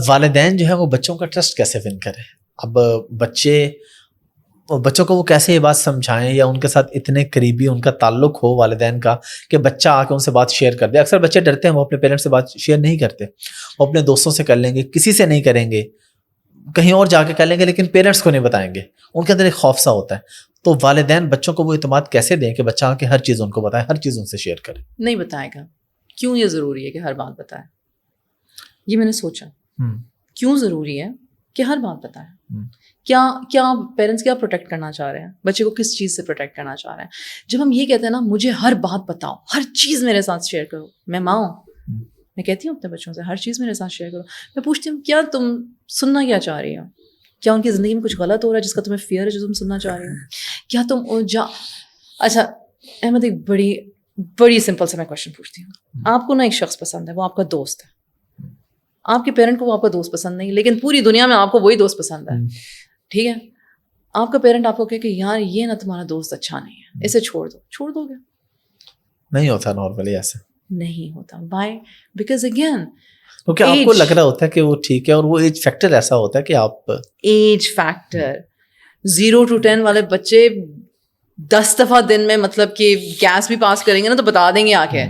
والدین جو ہے وہ بچوں کا ٹرسٹ کیسے ون کریں؟ اب بچوں کو وہ کیسے یہ بات سمجھائیں یا ان کے ساتھ اتنے قریبی ان کا تعلق ہو والدین کا کہ بچہ آ کے ان سے بات شیئر کر دے. اکثر بچے ڈرتے ہیں, وہ اپنے پیرنٹس سے بات شیئر نہیں کرتے, وہ اپنے دوستوں سے کر لیں گے, کسی سے نہیں کریں گے, کہیں اور جا کے کر لیں گے, لیکن پیرنٹس کو نہیں بتائیں گے. ان کے اندر ایک خوف سا ہوتا ہے. تو والدین بچوں کو وہ اعتماد کیسے دیں کہ بچہ آ کے ہر چیز ان کو بتائے, ہر چیز ان سے شیئر کرے؟ نہیں بتائے گا. کیوں یہ ضروری ہے کہ ہر بات بتائے؟ یہ میں نے سوچا کیوں ضروری ہے کہ ہر بات بتائیں. کیا پیرنٹس کیا پروٹیکٹ کرنا چاہ رہے ہیں بچے کو, کس چیز سے پروٹیکٹ کرنا چاہ رہے ہیں؟ جب ہم یہ کہتے ہیں نا مجھے ہر بات بتاؤ, ہر چیز میرے ساتھ شیئر کرو, میں ماں ہوں, میں کہتی ہوں اپنے بچوں سے ہر چیز میرے ساتھ شیئر کرو. میں پوچھتی ہوں کیا تم سننا کیا چاہ رہی ہو؟ کیا ان کی زندگی میں کچھ غلط ہو رہا ہے جس کا تمہیں فیئر ہے, جو تم سننا چاہ رہی ہو؟ کیا تم اچھا احمد, ایک بڑی سمپل سے میں کوشچن پوچھتی ہوں. آپ کو نا ایک شخص پسند ہے, وہ آپ کا دوست ہے. آپ کے پیرنٹ کو وہ آپ کا دوست پسند نہیں, لیکن پوری دنیا میں آپ کو وہی دوست پسند ہے, ٹھیک ہے. آپ کا پیرنٹ آپ کو کہے کہ یار یہ نا تمہارا دوست اچھا نہیں ہے, اسے چھوڑ دو گے؟ نہیں ہوتا نارملی ایسے, نہیں ہوتا. وائی؟ بیکاز اگین کیونکہ آپ کو لگ رہا ہوتا ہے کہ وہ ٹھیک ہے, اور وہ ایج فیکٹر ایسا ہوتا ہے کہ آپ ایج فیکٹر 0 to 10 والے بچے 10 دفعہ دن میں مطلب کہ گیس بھی پاس کریں گے نا تو بتا دیں گے آ کے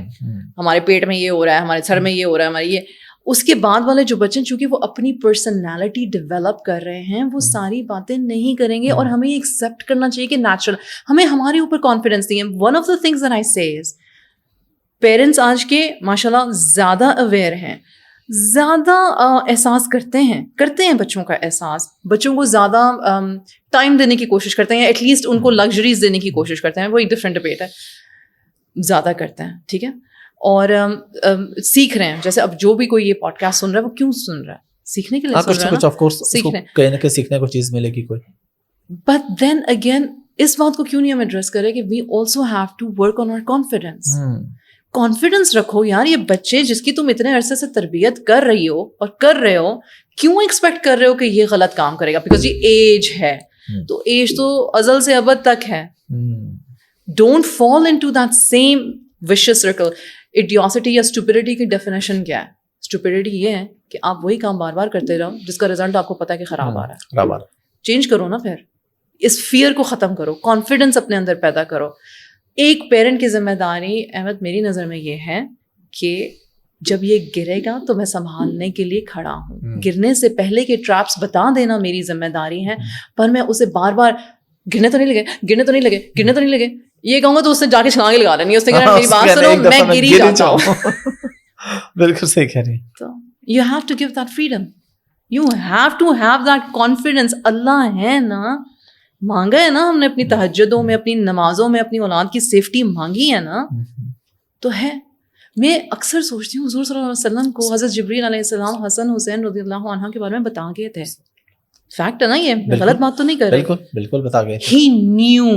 ہمارے پیٹ میں یہ ہو رہا ہے, ہمارے سر میں یہ ہو رہا ہے, ہمارے یہ. اس کے بعد والے جو بچے چونکہ وہ اپنی پرسنالٹی ڈیولپ کر رہے ہیں, وہ ساری باتیں نہیں کریں گے. اور ہمیں ایکسیپٹ کرنا چاہیے کہ نیچرل, ہمیں ہمارے اوپر کانفیڈینس نہیں ہے. One of the things that I سے از پیرنٹس آج کے ماشاء اللہ زیادہ اویئر ہیں, زیادہ احساس کرتے ہیں بچوں کا احساس, بچوں کو زیادہ ٹائم دینے کی کوشش کرتے ہیں, ایٹ لیسٹ ان کو لگژریز دینے کی کوشش کرتے ہیں. وہ ایک ڈفرینٹ ڈبیٹ ہے, زیادہ کرتے ہیں, ٹھیک ہے. اور سیکھ رہے ہیں. جیسے اب جو بھی کوئی یہ پوڈ کاسٹ سن رہا ہے وہ کیوں سن رہا ہے؟ سیکھنے کے لیے سن رہا ہے نا, آف کورس کہیں نہ کہیں سیکھنے کو چیز ملے گی کوئی. بٹ دین اگین اس بات کو کیوں نہیں ہم ایڈریس کریں کہ we also have to work on our confidence. Confidence رکھو یار, یہ بچے جس کی تم اتنے عرصے سے تربیت کر رہی ہو اور کر رہے ہو, کیوں ایکسپیکٹ کر رہے ہو کہ یہ غلط کام کرے گا؟ بیکاز یہ ایج ہے, تو ایج تو ازل سے ابد تک ہے. Don't fall into that same vicious circle. Idiocy یا اسٹوپڈیٹی کی ڈیفینیشن کیا ہے؟ اسٹوپڈیٹی یہ ہے کہ آپ وہی کام بار بار کرتے رہو جس کا رزلٹ آپ کو پتا ہے کہ خراب آ رہا ہے. چینج کرو نا, پھر اس فیئر کو ختم کرو, کانفیڈینس اپنے اندر پیدا کرو. ایک پیرنٹ کی ذمہ داری احمد میری نظر میں یہ ہے کہ جب یہ گرے گا تو میں سنبھالنے کے لیے کھڑا ہوں. گرنے سے پہلے کے ٹریپس بتا دینا میری ذمہ داری ہے, پر میں اسے بار بار گرنے تو نہیں لگے یہ کہوں گا تو اس نے جا کے چھلانگیں لگا لینی. اس نے کہا میری بات سنو, میں گری جاتا ہوں. بالکل صحیح کہہ رہی. تو you have to give that freedom, you have to have that confidence. Allah ہے نا, مانگا ہے نا ہم نے اپنی تہجدوں میں, اپنی نمازوں میں اپنی اولاد کی سیفٹی مانگی ہے نا, تو ہے. میں اکثر سوچتی ہوں حضور صلی اللہ علیہ وسلم کو حضرت جبریل علیہ السلام حسن حسین رضی اللہ عنہ کے بارے میں بتا گئے تھے. فیکٹ ہے نا, یہ میں غلط بات تو نہیں کر رہی. بالکل بتا گئے. ہی نیو.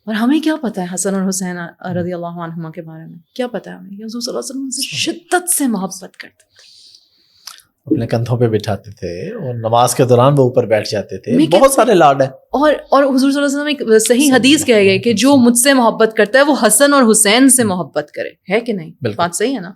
اور ہمیں کیا پتا ہے حسن اور حسین رضی اللہ عنہما کے بارے میں؟ کیا پتا ہے ہمیں؟ حضور صلی اللہ علیہ وسلم سے شدت سے محبت کرتے تھے, اپنے کندھوں پہ بٹھاتے تھے اور نماز کے دوران وہ اوپر بیٹھ جاتے تھے. بہت سارے لاڈ ہیں. اور حضور صلی اللہ علیہ وسلم ایک صحیح حدیث کہے گئے کہ جو مجھ سے محبت کرتا ہے وہ حسن اور حسین سے محبت کرے. ہے کہ نہیں؟ بات صحیح ہے نا.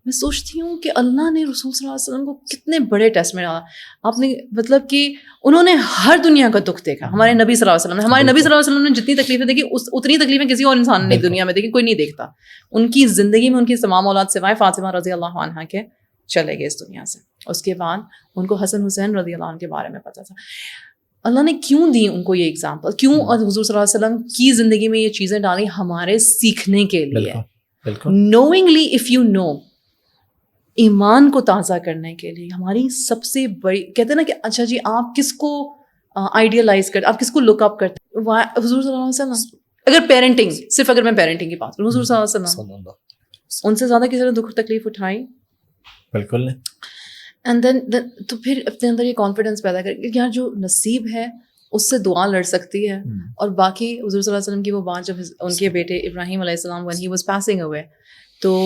میں سوچتی ہوں کہ اللہ نے رسول صلی اللہ علیہ وسلم کو کتنے بڑے ٹیسٹ میں ڈالا. آپ نے مطلب کہ انہوں نے ہر دنیا کا دکھ دیکھا. ہمارے نبی صلی اللہ علیہ وسلم نے, ہمارے نبی صلی اللہ علیہ وسلم نے جتنی تکلیفیں دیکھی اتنی تکلیفیں کسی اور انسان نے دنیا میں دیکھی کوئی نہیں دیکھتا. ان کی زندگی میں ان کی تمام اولاد سوائے فاطمہ رضی اللہ عنہا کے چلے گئے اس دنیا سے. اس کے بعد ان کو حسن حسین رضی اللہ عنہ کے بارے میں پتا تھا. اللہ نے کیوں دی ان کو یہ ایگزامپل, کیوں حضور صلی اللہ علیہ وسلم کی زندگی میں یہ چیزیں ڈالی؟ ہمارے سیکھنے کے لیے. نوئنگلی اف یو نو, ایمان کو تازہ کرنے کے لیے. ہماری سب سے بڑی کہتے ہیں نا کہ اچھا جی آپ کس کو آئیڈیلائز کرتے, آپ کس کو لک اپ کرتے؟ حضور صلی اللہ علیہ وسلم. اگر پیرنٹنگ, صرف اگر میں پیرنٹنگ کی بات کروں, حضور صلی اللہ علیہ وسلم ان سے زیادہ کسی نے دکھ تکلیف اٹھائی؟ بالکل نہیں. اینڈ دین تو پھر اپنے اندر یہ کانفیڈینس پیدا کر کہ یار جو نصیب ہے اس سے دعا لڑ سکتی ہے. اور باقی حضور صلی اللہ علیہ وسلم کی وہ بات جب ان کے بیٹے ابراہیم علیہ السلام when he was passing away, تو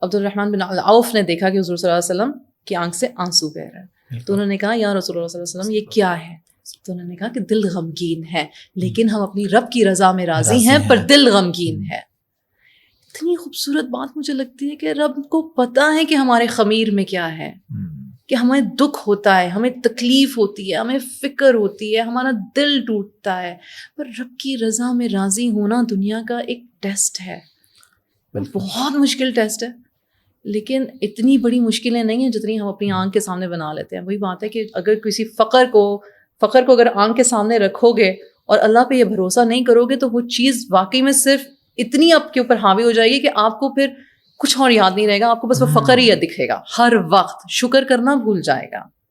عبد الرحمن بن عوف نے دیکھا کہ حضور صلی اللہ علیہ وسلم کی آنکھ سے آنسو بہ رہے ہیں. تو انہوں نے کہا یا رسول اللہ صلی اللہ علیہ وسلم یہ کیا ہے؟ تو انہوں نے کہا کہ دل غمگین ہے, لیکن ہم اپنی رب کی رضا میں راضی ہیں پر دل غمگین ہے. اتنی خوبصورت بات مجھے لگتی ہے کہ رب کو پتہ ہے کہ ہمارے خمیر میں کیا ہے، کہ ہمیں دکھ ہوتا ہے، ہمیں تکلیف ہوتی ہے، ہمیں فکر ہوتی ہے، ہمارا دل ٹوٹتا ہے، پر رب کی رضا میں راضی ہونا دنیا کا ایک ٹیسٹ ہے، بہت مشکل ٹیسٹ ہے، لیکن اتنی بڑی مشکلیں نہیں ہیں جتنی ہم اپنی آنکھ کے سامنے بنا لیتے ہیں. وہی بات ہے کہ اگر کسی فقر کو اگر آنکھ کے سامنے رکھو گے اور اللہ پہ یہ بھروسہ نہیں کرو گے تو وہ چیز واقعی میں صرف اتنی آپ کے اوپر حاوی ہو جائے گی کہ آپ کو پھر کچھ اور یاد نہیں رہے گا، آپ کو بس وہ فقر ہی دکھے گا، ہر وقت شکر کرنا بھول جائے گا.